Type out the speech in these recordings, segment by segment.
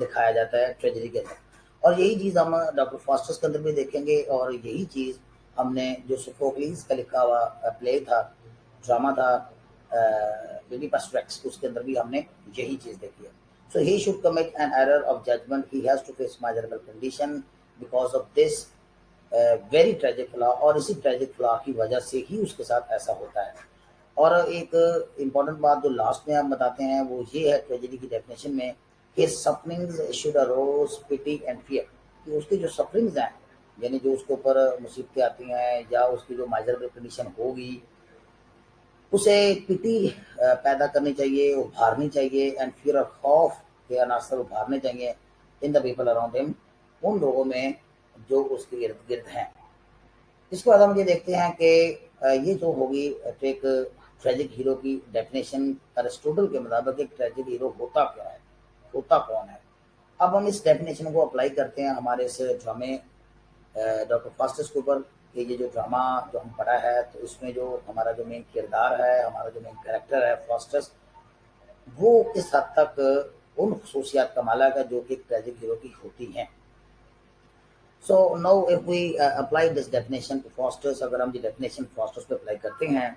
دکھایا جاتا ہے ٹریجڈی کے اندر. اور یہی چیز ہم ڈاکٹر فاسٹرس کے اندر بھی دیکھیں گے, اور یہی چیز ہم نے جو سوفوکلیز کا لکھا ہوا پلے تھا, ڈرامہ تھا Oedipus Rex, اس کے اندر بھی ہم نے یہی چیز دیکھی ہے. So he should commit an error of judgment. He has to face miserable condition because of this very tragic flaw, اور اسی tragic flaw کی وجہ سے ہی اس کے ساتھ ایسا ہوتا ہے. اور ایک امپورٹنٹ بات جو لاسٹ میں ہم بتاتے ہیں وہ یہ ہے ٹریجڈی کی ڈیفینیشن میں, کہ sufferings should arouse pity and fear, کہ اس کی جو سفرنگز ہیں, یعنی جو اس کے اوپر مصیبتیں آتی ہیں یا اس کی جو miserable کنڈیشن ہوگی, اسے پٹی پیدا کرنی چاہیے, ابھارنی چاہیے, اینڈ فیئر اور خوف کے عناصر ابھارنے چاہیے ان دا پیپل اراؤنڈ ہم, ان لوگوں میں جو اس کے ارد گرد ہیں. اس کے بعد ہم یہ دیکھتے ہیں کہ یہ جو ہوگی ایک ٹریجک ہیرو کی ڈیفینیشن ارسطوٹل کے مطابق ایک ٹریجک ہیرو ہوتا کیا ہے, ہوتا کون ہے. اب ہم اس ڈیفینیشن کو اپلائی کرتے ہیں ہمارے اس ڈرامے ڈاکٹر فاسٹرس کے اوپر, کہ یہ جو ڈرامہ جو ہم پڑھا ہے تو اس میں جو ہمارا جو مین کردار ہے, ہمارا جو مین کریکٹر ہے فاسٹرس, وہ کس حد تک ان خصوصیات کا مالک ہے جو کہ ٹریجک ہیرو کی ہوتی ہیں. So now if we apply this definition to Foster's, اگر ہم یہ ڈیفینیشن فاسٹرس پہ اپلائی کرتے ہیں,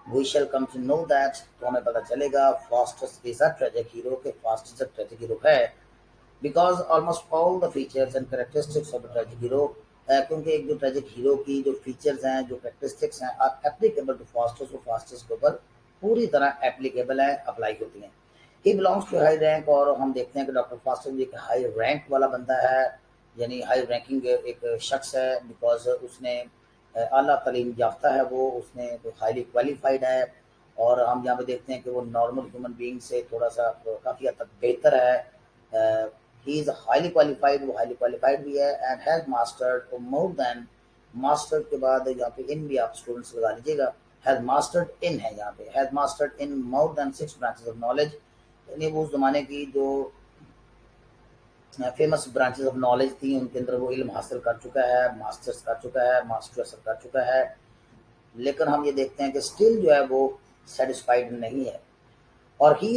we shall come to know that, تو ہمیں پتہ چلے گا فاسٹرس is a tragic hero, کہ فاسٹرس ایک ٹریجک ہیرو ہے, because almost all the features and characteristics of a tragic hero, کیونکہ ایک جو ٹریجک ہیرو کی جو فیچرز ہیں, جو کریکٹرسٹکس ہیں, are applicable to فاسٹرس, وہ فاسٹرس کے اوپر پوری طرح اپلیکیبل ہیں, اپلائی ہوتی ہیں. He belongs to high rank, اور ہم دیکھتے ہیں کہ ڈاکٹر فاسٹر بھی ایک ہائی رینک والا بندہ ہے, یعنی ہائی رینکنگ ایک شخص ہے, بیکاز اس نے اعلیٰ تعلیم یافتہ ہے, وہ اس نے ہائیلی کوالیفائڈ ہے, اور ہم یہاں پہ دیکھتے ہیں کہ وہ نارمل ہیومن بینگ سے تھوڑا سا کافی حد تک بہتر ہے. ہی از ہائیلی کوالیفائڈ, وہ ہائیلی کوالیفائڈ بھی ہے, and has mastered more than, mastered کے بعد یہاں پہ ان بھی آپ اسٹوڈنٹس لگا لیجیے گا, ہیز ماسٹرڈ ان ہے یہاں پہ, has mastered in more than 6 branches of knowledge, یعنی وہ اس زمانے کی جو فیمس برانچز آف نالج تھیں ان کے اندر وہ علم حاصل کر چکا ہے, ماسٹرس کر چکا ہے, ماسٹر حاصل کر چکا ہے. لیکن ہم یہ دیکھتے ہیں کہ اسٹل جو ہے وہ سیٹسفائڈ نہیں ہے, اور he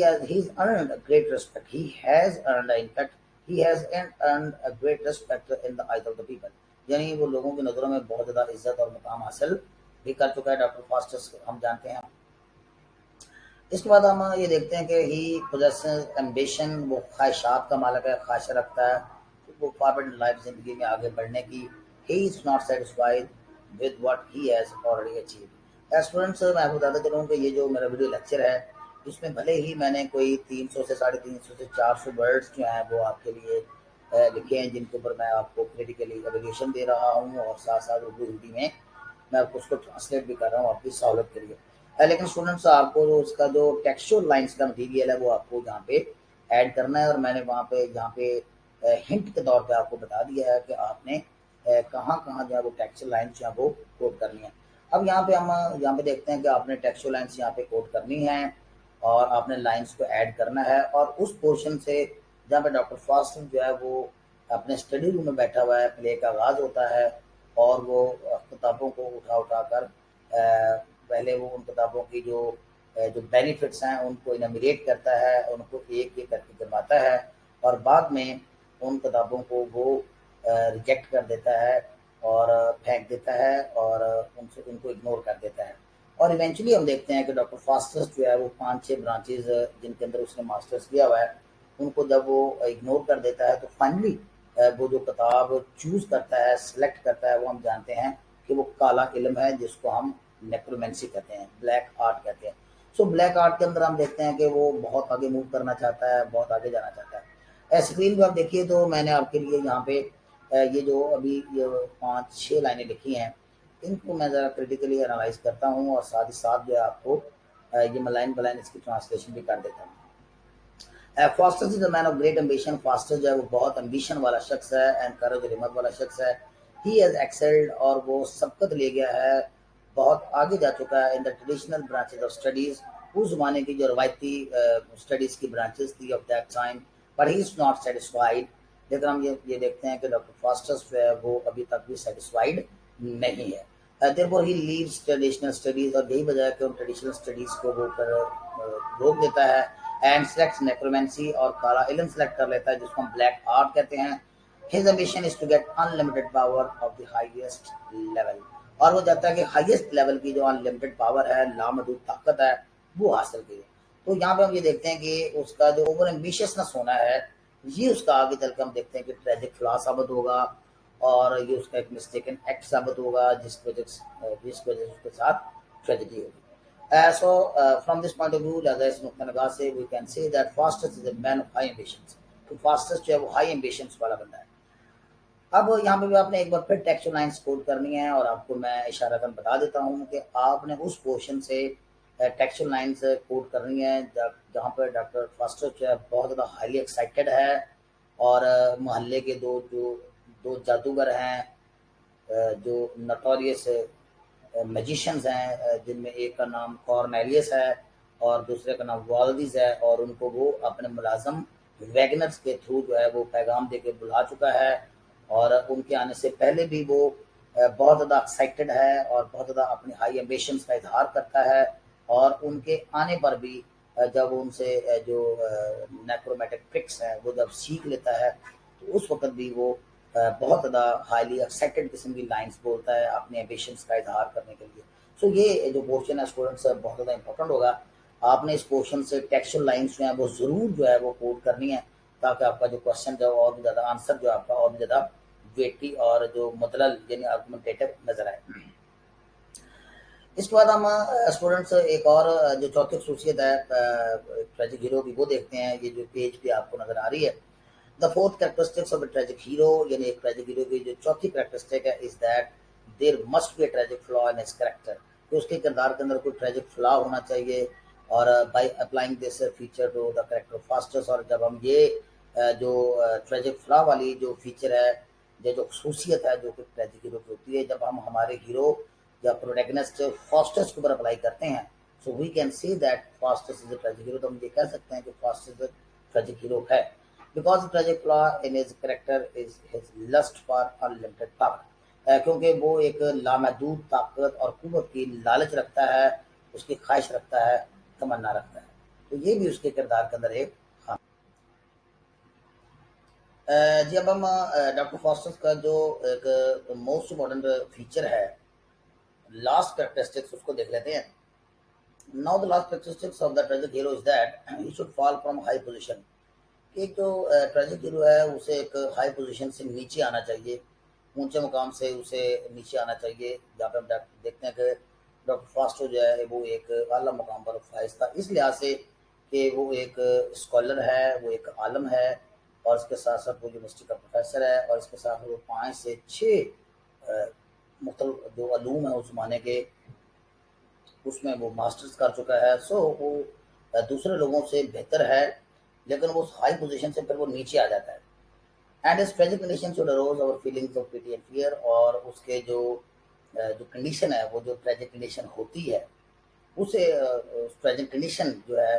has earned great respect, he has earned, in fact he has earned a great respect in the eyes of the people, یعنی وہ لوگوں کی نظروں میں بہت زیادہ عزت اور مقام حاصل بھی کر چکا ہے ڈاکٹر فاسٹرس, ہم جانتے ہیں. اس کے بعد ہم یہ دیکھتے ہیں کہ ہی possesses ambition, وہ خواہشات کا مالک ہے, خواہش رکھتا ہے وہ فارورڈ لائف زندگی میں آگے بڑھنے کی. he is not satisfied with what he has already achieved. Students میں آپ کو بتاتا چلوں کہ یہ جو میرا ویڈیو لیکچر ہے اس میں بھلے ہی میں نے کوئی 300 سے 350 سے 400 ورڈس جو ہیں وہ آپ کے لیے لکھے ہیں, جن کے اوپر میں آپ کو کریٹیکلی ایویلیوشن دے رہا ہوں, اور ساتھ ساتھ اردو ہندی میں آپ کو اس کو ٹرانسلیٹ بھی کر رہا ہوں آپ کی سہولت کے لیے. لیکن اسٹوڈنٹس آپ کو جو اس کا جو ٹیکسچر لائنس کا مٹیریل ہے وہ آپ کو یہاں پہ ایڈ کرنا ہے, اور میں نے وہاں پہ یہاں پہ ہنٹ کے طور پہ آپ کو بتا دیا ہے کہ آپ نے کہاں کہاں جو ہے وہ ٹیکسچر لائنس جو ہے وہ کوڈ کرنی ہے. اب یہاں پہ ہم یہاں پہ دیکھتے ہیں کہ آپ نے ٹیکسچر لائنس یہاں پہ کوڈ کرنی ہے, اور آپ نے لائنس کو ایڈ کرنا ہے, اور اس پورشن سے جہاں پہ ڈاکٹر فاسٹر جو ہے وہ اپنے اسٹڈی روم میں بیٹھا ہوا ہے, پلے کا آغاز ہوتا ہے, اور وہ کتابوں کو اٹھا کر پہلے وہ ان کتابوں کی جو بینیفٹس ہیں ان کو انیمیریٹ کرتا ہے, ان کو ایک ایک کر کے کرواتا ہے, اور بعد میں ان کتابوں کو وہ ریجیکٹ کر دیتا ہے اور پھینک دیتا ہے, اور ان کو اگنور کر دیتا ہے. اور ایونچولی ہم دیکھتے ہیں کہ ڈاکٹر فاسٹرس جو ہے وہ 5-6 برانچز جن کے اندر اس نے ماسٹرس کیا ہوا ہے ان کو جب وہ اگنور کر دیتا ہے, تو فائنلی وہ جو کتاب چوز کرتا ہے, سلیکٹ کرتا ہے, وہ ہم جانتے ہیں کہ وہ کالا علم ہے جس کو ہم نیکرومینسی کہتے ہیں, بلیک آرٹ کہتے ہیں. سو بلیک آرٹ کے اندر ہم دیکھتے ہیں کہ وہ بہت آگے موو کرنا چاہتا ہے, بہت آگے جانا چاہتا ہے. اسکرین پہ آپ دیکھیے تو میں نے آپ کے لیے یہاں پہ یہ جو ابھی 5-6 لائنیں لکھی ہیں ان کو میں ذرا کریٹیکلی انالائز کرتا ہوں, اور ساتھ ہی ساتھ جو ہے آپ کو یہ لائن بلائن اس کی ٹرانسلیشن بھی کر دیتا ہوں. Faustus is a man of great ambition, Faustus جو ہے وہ بہت امبیشن والا شخص ہے, اینڈ کریج اور ہمت والا شخص ہے. ہی ہیز ایکسلڈ, اور وہ سبقت لے گیا ہے, بہت آگے جا چکا ہے in the traditional branches of studies, اس زمانے کی جو روایتی اسٹڈیز کی برانچز تھی of that time, but he is not satisfied. لیکن ہم یہ دیکھتے ہیں کہ ڈاکٹر فاسٹرس جو ہے وہ ابھی تک بھی سیٹسفائڈ نہیں ہے. therefore he leaves traditional studies, اور یہی وجہ ہے کہ ان ٹریڈیشنل اسٹڈیز کو وہ روک دیتا ہے, اینڈ سلیکٹس نیکرومینسی اور کالا علم سلیکٹ کر لیتا ہے جس کو ہم بلیک آرٹ کہتے ہیں. His ambition is to get unlimited power of the highest level. اور وہ چاہتا ہے کہ ہائیسٹ لیول کی جو انلمیٹڈ پاور ہے، لامحدود طاقت ہے، وہ حاصل کی. تو یہاں پہ ہم یہ دیکھتے ہیں کہ اس کا جو اوور ایمبیشسنس ہونا ہے، یہ اس کا آگے چل کے ہم دیکھتے ہیں کہ ٹریجک فلا ثابت ہوگا، اور یہ اس کا ایک مسٹیکن ایکٹ ثابت ہوگا جس وجہ سے اس کے ساتھ ٹریجڈی ہوگی. From this point of view, لہٰذا اس نقطۂ نگاہ سے we can say that Faustus is a man of high ambitions. تو فاسٹس جو ہے وہ ہائی ایمبیشنس والا بندہ ہے. اب یہاں پہ بھی آپ نے ایک بار پھر ٹیکسچر لائنس کوڈ کرنی ہے، اور آپ کو میں اشارتاً بتا دیتا ہوں کہ آپ نے اس پورشن سے ٹیکسچر لائنس کوڈ کرنی ہے جہاں پہ ڈاکٹر فاسٹس جو ہے بہت زیادہ ہائیلی ایکسائٹیڈ ہے، اور محلے کے دو جادوگر ہیں جو نوٹوریس میجیشنز ہیں، جن میں ایک کا نام کارنیلیس ہے اور دوسرے کا نام والدیز ہے، اور ان کو وہ اپنے ملازم ویگنرز کے تھرو جو ہے وہ پیغام دے کے بلا چکا ہے، اور ان کے آنے سے پہلے بھی وہ بہت زیادہ ایکسائٹیڈ ہے اور بہت زیادہ اپنی ہائی ایمبیشنز کا اظہار کرتا ہے. اور ان کے آنے پر بھی جب ان سے جو نیکرومیٹک ٹرکس ہیں وہ جب سیکھ لیتا ہے تو اس وقت بھی وہ بہت زیادہ ہائیلی ایکسائٹیڈ قسم کی لائنس بولتا ہے اپنے ایمبیشنز کا اظہار کرنے کے لیے. سو یہ جو پورشن ہے اسٹوڈنٹس بہت زیادہ امپورٹنٹ ہوگا. آپ نے اس پورشن سے ٹیکسچر لائنس جو ہیں وہ ضرور جو ہے وہ کوڈ کرنی ہے، تاکہ آپ کا جو کوشچن جو اور بھی زیادہ آنسر جو آپ کا اور بھی زیادہ ویٹی اور جو مدلل یعنی آرگومنٹیٹو نظر آئے. اس کے بعد ہم اسٹوڈنٹس ایک اور جو چوتھی خصوصیت ہے ٹریجک ہیرو کی وہ دیکھتے ہیں. یہ جو پیج پہ آپ کو نظر آ رہی ہے، the fourth characteristics of a tragic hero, یعنی ایک ٹریجک ہیرو کی جو چوتھی کریکٹرسٹک ہے is that there must be a tragic flaw in his character, کہ اس کے کردار کے اندر کوئی ٹریجک فلا ہونا چاہیے. اور by applying this feature to the character of Faustus, اور جب ہم یہ جو ٹریجک فلا والی جو فیچر ہے، یہ جو خصوصیت ہے جو کہ ٹریجک ہیرو کی ہوتی ہے، جب ہم ہمارے ہیرو یا پروٹیگنسٹ فاسٹس کے اوپر اپلائی کرتے ہیں، so we can see that Faustus is a tragic hero. تو ہم یہ کہہ سکتے ہیں کہ فاسٹس ٹریجک ہیرو ہے. Because the tragic flaw in his character is his lust for unlimited power. کیونکہ وہ ایک لامحدود طاقت اور قوت کی لالچ رکھتا ہے، اس کی خواہش رکھتا ہے، تمنا رکھتا ہے. تو یہ بھی اس کے کردار کے اندر ایک خام. جی اب ہم ڈاکٹر فاسٹس کا جو ایک موسٹ امپورٹنٹ فیچر ہے، لاسٹ کریکٹرسٹکس، اس کو دیکھ لیتے ہیں. Now the last characteristics of the tragic hero is that he should fall from high position. کہ جو ٹریجک ہیرو ہے اسے ایک ہائی پوزیشن سے نیچے آنا چاہیے، اونچے مقام سے اسے نیچے آنا چاہیے. جہاں پہ ہم دیکھتے ہیں کہ ڈاکٹر فاسٹو جو ہے وہ ایک اعلیٰ مقام پر فائز تھا اس لحاظ سے کہ وہ ایک اسکالر ہے، وہ ایک عالم ہے، اور اس کے ساتھ ساتھ وہ یونیورسٹی کا پروفیسر ہے، اور اس کے ساتھ وہ 5 سے 6 مختلف جو علوم ہیں اس زمانے کے اس میں وہ ماسٹرز کر چکا ہے. سو وہ دوسرے لوگوں سے بہتر ہے، لیکن وہ ہائی پوزیشن سے پھر وہ نیچے آ جاتا ہے. اینڈ اس ٹریجک کنڈیشن شوڈ اروز اور feelings of pity and fear, اور اس کے جو کنڈیشن ہے، وہ جو ٹریجک کنڈیشن ہوتی ہے، اسے ٹریجک کنڈیشن جو ہے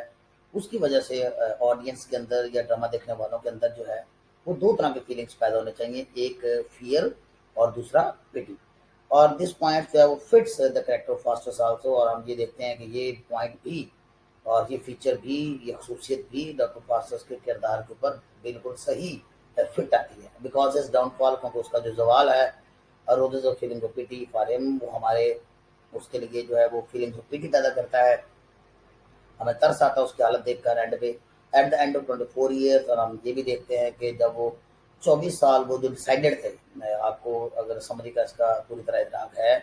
اس کی وجہ سے آڈینس کے اندر یا ڈرامہ دیکھنے والوں کے اندر جو ہے وہ دو طرح کے فیلنگس پیدا ہونے چاہیے، ایک فیئر اور دوسرا پیٹی. اور دس پوائنٹ جو ہے وہ fits the character of Faustus also. اور ہم یہ دیکھتے ہیں کہ یہ پوائنٹ بھی اور یہ فیچر بھی، یہ خصوصیت بھی ڈاکٹر فاسٹس کے کردار کے اوپر بالکل صحیح فٹ آتی ہے. بیکاز اس ڈاؤن فال، کیونکہ اس کا جو زوال ہے، اروزز آف فیلنگ آف پیٹی فار ہم، وہ ہمارے اس کے لیے جو ہے وہ فیلنگ آف پیٹی پیدا کرتا ہے. ہمیں ترس آتا ہے اس کی حالت دیکھ کر اینڈ پہ at the end of 24 years. اور ہم یہ بھی دیکھتے ہیں کہ جب وہ 24 سال وہ جو ڈیسائیڈڈ تھے، میں آپ کو اگر سمری کا اس کا پوری طرح ادراک ہے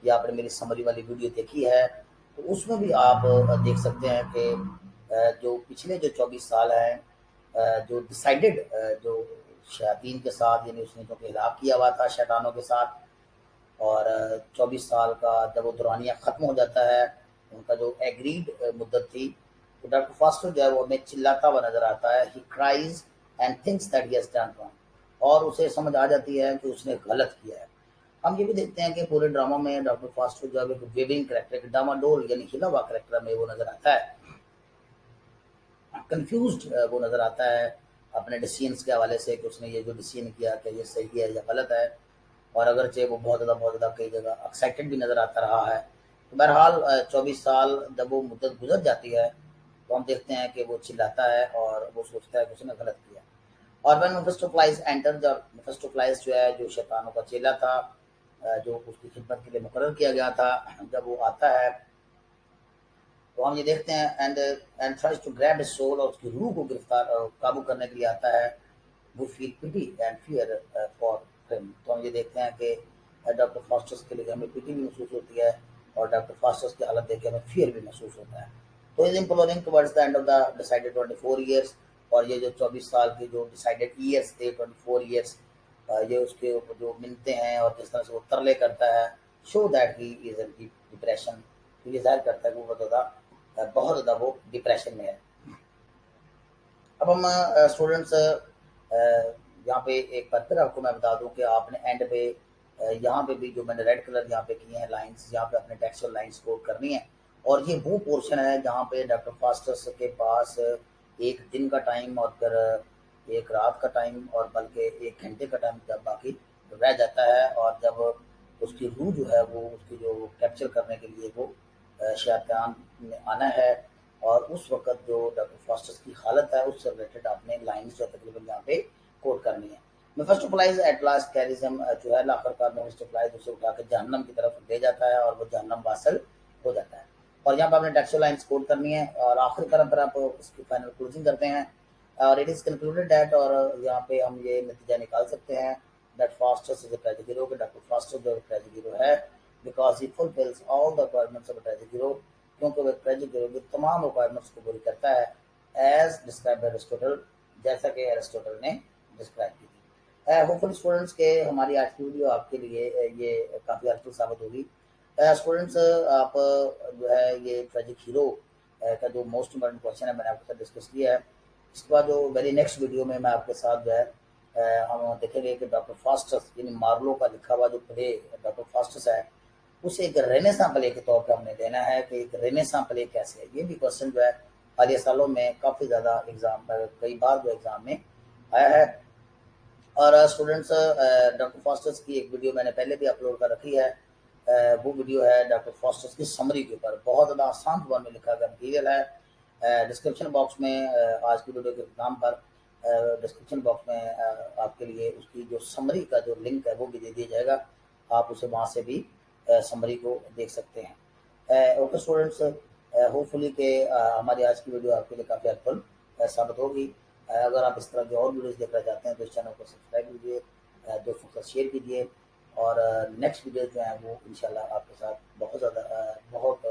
یا آپ نے میری سمری والی ویڈیو دیکھی ہے تو اس میں بھی آپ دیکھ سکتے ہیں کہ جو پچھلے جو 24 سال ہیں جو ڈیسائیڈڈ جو شیاطین کے ساتھ، یعنی اس نے جو کہ ہلاک کیا ہوا تھا شیطانوں کے ساتھ، اور 24 سال کا جب وہ دورانیہ ختم ہو جاتا ہے، ان کا جو ایگریڈ مدت تھی، تو ڈاکٹر فاسٹر جو ہے وہ ہمیں چلاتا ہوا نظر آتا ہے. He cries and thinks that he has done wrong, اور اسے سمجھ آ جاتی ہے کہ اس نے غلط کیا ہے. ہم یہ بھی دیکھتے ہیں کہ پورے ڈرامہ میں ڈاکٹر فاسٹر جو ہے ایک ویونگ کریکٹر، ڈاماڈول یعنی ہلا ہوا کریکٹر میں وہ نظر آتا ہے. کنفیوزڈ وہ نظر آتا ہے اپنے ڈیسیجنس کے حوالے سے کہ اس نے یہ جو ڈیسیجن کیا کہ یہ صحیح ہے یا غلط ہے. اور اگرچہ وہ بہت زیادہ کئی جگہ ایکسائٹیڈ بھی نظر آتا رہا ہے. تو بہرحال 24 سال جب وہ مدت گزر جاتی ہے تو ہم دیکھتے ہیں کہ وہ چلاتا ہے اور وہ سوچتا ہے کہ اس نے غلط کیا. اور when Mephistopheles entered, جب Mephistopheles جو ہے جو شیطانوں کا چیلا تھا جو اس کی خدمت کے لیے مقرر کیا گیا تھا، جب وہ آتا ہے تو ہم یہ دیکھتے ہیں and tries to grab his soul، اور اس کی روح کو گرفتار قابو کرنے کے لیے آتا ہے. We feel pity and fear for him. تو ہم یہ دیکھتے ہیں کہ ڈاکٹر فاسٹس کے لیے ہمیں پٹی بھی محسوس ہوتی ہے اور ڈاکٹر فاسٹس کی حالت دیکھ کے ہمیں فیئر بھی محسوس ہوتا ہے. تو از imploring towards the end of the decided 24 years، اور یہ جو 24 سال کے جو ڈیسائیڈڈ ایئرس تھے 24 ایئرس، یہ اس کے جو منتیں ہیں اور جس طرح سے وہ ترلے کرتا ہے، show that he is in depression. تو یہ ظاہر کرتا ہے کہ وہ بہت زیادہ وہ ڈپریشن میں ہے. اب ہم اسٹوڈنٹس یہاں پہ ایک بار پھر آپ کو میں بتا دوں کہ آپ نے اینڈ پہ یہاں پہ بھی جو میں نے ریڈ کلر یہاں پہ کیے ہیں لائنس، یہاں پہ اپنے ٹیکسچر لائنس کوڈ کرنی ہے. اور یہ وہ پورشن ہے جہاں پہ ڈاکٹر فاسٹس کے پاس ایک دن کا ٹائم اور پھر ایک رات کا ٹائم اور بلکہ 1 گھنٹے کا ٹائم جب باقی رہ جاتا ہے، اور جب اس کی روح جو ہے وہ اس کی جو کیپچر کرنے کے لیے وہ شیطان نے آنا ہے. اور اس وقت جو ڈاکٹر فاسٹس کی حالت ہے اس سے ریلیٹڈ آپ نے لائنس جو تقریباً یہاں پہ کوڈ کرنی ہے. Mephistopheles at last carries him، جو ہے آخر کار Mephistopheles اسے اٹھا کے جہنم کی طرف لے جاتا ہے اور وہ جہنم واصل ہو جاتا ہے. اور یہاں پہ آپ نے ٹیکسچر لائنس کوڈ کرنی ہے اور آخر کار پر آپ اس کی فائنل کلوزنگ کرتے ہیں. اور اٹ از کنکلوڈیڈ دیٹ، اور یہاں پہ ہم یہ نتیجہ نکال سکتے ہیں that Faustus is a tragic hero, کہ ڈاکٹر فاسٹس جو ٹریجک ہیرو ہے because he fulfils all the requirements of a tragic hero, کیونکہ وہ ٹریجک ہیرو کی تمام ریکوائرمنٹس کو پوری کرتا ہے ایز ڈسکرائب بائی ایرسٹوٹل، جیسا کہ ایرسٹوٹل نے ڈسکرائب کی تھی. ہوپفل اسٹوڈنٹس کے ہماری آج کی ویڈیو آپ کے لیے یہ کافی ہیلپفل ثابت ہوگی. اسٹوڈنٹس آپ جو ہے یہ ٹریجک ہیرو کا جو موسٹ امپورٹنٹ کوشچن ہے میں نے آپ کے ساتھ ڈسکس کیا ہے. اس کے بعد جو ویری نیکسٹ ویڈیو میں آپ کے ساتھ جو ہے ہم دیکھیں گے کہ ڈاکٹر فاسٹس یعنی مارلو کا لکھا ہوا جو پلے ڈاکٹر فاسٹس ہے اسے ایک رینے پلے کے طور پہ ہم نے دینا ہے کہ ایک رینے پلے کیسے ہے. یہ بھی کوشچن جو ہے حالیہ سالوں میں کافی زیادہ ایگزام کئی بار جو ایگزام میں آیا ہے. اور اسٹوڈنٹس ڈاکٹر فاسٹس کی ایک ویڈیو میں نے پہلے بھی اپلوڈ کر رکھی ہے. وہ ویڈیو ہے ڈاکٹر فاسٹس کی سمری کے اوپر، بہت زیادہ آسان زبان میں لکھا گیا مٹیریل ہے. ڈسکرپشن باکس میں آج کی ویڈیو کے نام پر ڈسکرپشن باکس میں آپ کے لیے اس کی جو سمری کا جو لنک ہے وہ بھی دے دیا جائے گا، آپ اسے وہاں سے بھی سمری کو دیکھ سکتے ہیں. اوکے اسٹوڈنٹس، ہوپ فلی کہ ہماری آج کی ویڈیو آپ کے لیے کافی ہیلپفل ثابت ہوگی. اگر آپ اس طرح کی اور ویڈیوز دیکھنا چاہتے ہیں تو اس چینل کو سبسکرائب کیجیے، دوستوں کے ساتھ شیئر کیجیے، اور نیکسٹ ویڈیو جو ہیں وہ انشاءاللہ آپ کے ساتھ بہت زیادہ بہت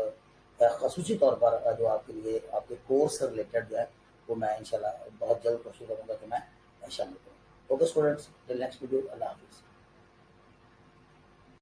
خصوصی طور پر جو آپ کے لیے آپ کے کورس سے ریلیٹڈ جو ہے وہ میں انشاءاللہ بہت جلد کوشش کروں گا کہ میں شامل کروں. Okay students, till next video, اللہ حافظ.